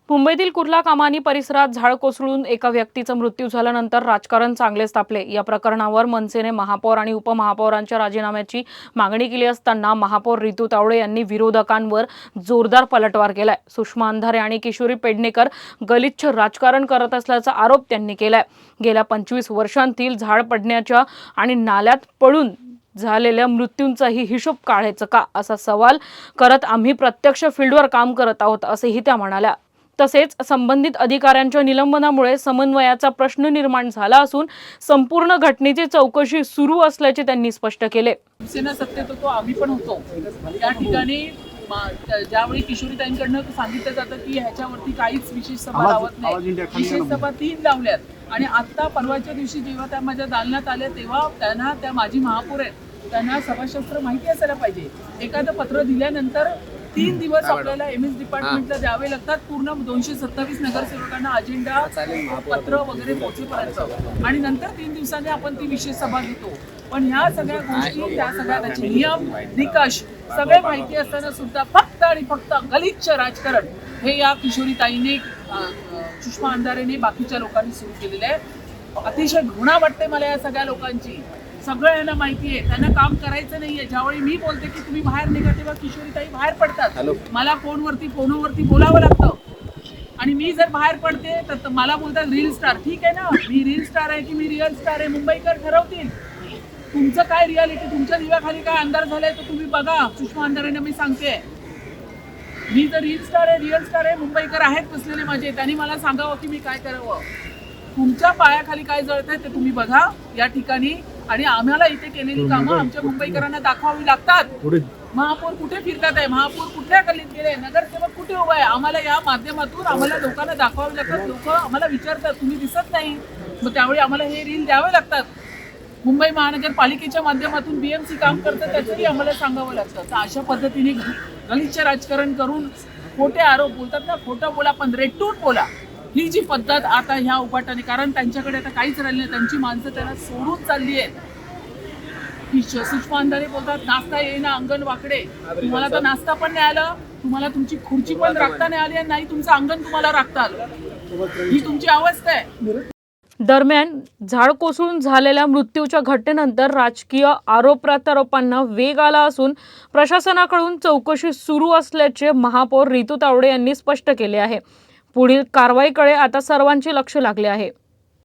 मुंबईतील कुर्ला कामानी परिसरात झाड कोसळून एका व्यक्तीचा मृत्यू झाल्यानंतर राजकारण चांगलेच तापले। या प्रकरणावर मनसेने महापौर आणि उपमहापौरांच्या राजीनाम्याची मागणी केली असताना महापौर रितू तावडे यांनी विरोधकांवर जोरदार पलटवार केलाय। सुषमा अंधारे आणि किशोरी पेडणेकर गलिच्छ राजकारण करत असल्याचा आरोप त्यांनी केलाय। गेल्या 25 वर्षांतील झाड पडण्याच्या आणि नाल्यात पडून झालेल्या मृत्यूंचाही हिशोब काढायचा का असा सवाल करत आम्ही प्रत्यक्ष फील्डवर काम करत आहोत असेही त्या म्हणाल्या। तसेच संबंधित अधिकाऱ्यांच्या निलंबनामुळे समन्वयाचा प्रश्न निर्माण झाला असून संपूर्ण घटनेची चौकशी सुरू असल्याचे त्यांनी स्पष्ट केले। सेना सत्तेत होतो, आम्ही पण होतो या ठिकाणी। ज्यावेळी किशोरीताईंकडनं सांगितलं जातं की ह्याच्यावरती काहीच विशेष सभा लावत नाही, विशेष सभा 3 लावल्यात आणि आता परवाच्या दिवशी जेव्हा त्या माझ्या दालनात आल्या तेव्हा त्यांना, त्या माजी महापौर आहेत, त्यांना सभाशास्त्र माहिती असायला पाहिजे। एखादं पत्र दिल्यानंतर 3 दिवस आपल्याला एमएस डिपार्टमेंटला द्यावे लागतात, पूर्ण 227 नगरसेवकांना अजेंडा पत्र वगैरे पोहोचेपर्यंत, आणि नंतर 3 दिवसांनी आपण ती विशेष सभा घेतो। पण ह्या सगळ्या गोष्टी, त्या सगळ्या त्याचे नियम निकष सगळे माहिती असताना सुद्धा फक्त आणि फक्त गलिच्छ राजकारण हे या किशोरीताईने, सुषमा अंधारेने, बाकीच्या लोकांनी सुरू केलेलं आहे। अतिशय घृणा वाटते मला या सगळ्या लोकांची। सगळ्यांना माहिती आहे त्यांना काम करायचं नाहीये। ज्यावेळी मी बोलते की तुम्ही बाहेर निघा तेव्हा किशोरीताई बाहेर पडतात। मला फोनवरती बोलावं लागतं आणि मी जर बाहेर पडते तर मला बोलतात रील स्टार। ठीक आहे ना, मी रील स्टार आहे की मी रिअल स्टार आहे मुंबईकर ठरवतील। तुमचं काय रियालिटी, तुमच्या दिव्याखाली काय अंधार झालाय तो तुम्ही बघा। सुषमा अंधारेंना मी सांगते, मी जर रील स्टार आहे, रिअल स्टार आहे, मुंबईकर आहेत बसलेले माझे, त्यांनी मला सांगावं की मी काय करावं। तुमच्या पायाखाली काय जळत आहे ते तुम्ही बघा या ठिकाणी, आणि आम्हाला इथे केलेली कामं आमच्या मुंबईकरांना दाखवावी लागतात। महापौर कुठे फिरतात आहे, महापौर कुठल्या गल्लीत गेले, नगरसेवक कुठे उभा आहे, आम्हाला या माध्यमातून आम्हाला लोकांना दाखवावे लागतात। लोक आम्हाला विचारतात तुम्ही दिसत नाही, मग त्यावेळी आम्हाला हे रील द्यावे लागतात। मुंबई महानगरपालिकेच्या माध्यमातून बीएमसी काम करतं त्याचंही आम्हाला सांगावं लागतं। तर अशा पद्धतीने गलिच्छ राजकारण करून खोटे आरोप बोलतात ना, खोटं बोला पण रेटून बोला, ही जी पद्धत आता ह्या उपाटाने, कारण त्यांच्याकडे आता काहीच राहिलं नाही, त्यांची माणसं त्यांना सोडून चालली आहेत। सुषमा अंधारे बोलतात नाश्ता येईना अंगण वाकडे, तुम्हाला तर नाश्ता पण नाही आलं, तुम्हाला तुमची खुर्ची पण राखता नाही आली आणि नाही तुमचं अंगण तुम्हाला राखता आलं, ही तुमची अवस्था आहे। दरम्यान झाड कोसळून झालेल्या मृत्यूच्या घटनेनंतर राजकीय आरोप प्रत्यारोपांना वेग आला असून प्रशासनाकडून चौकशी सुरू असल्याचे महापौर रितू तावडे यांनी स्पष्ट केले आहे। पुढील कारवाईकडे आता सर्वांचे लक्ष लागले आहे।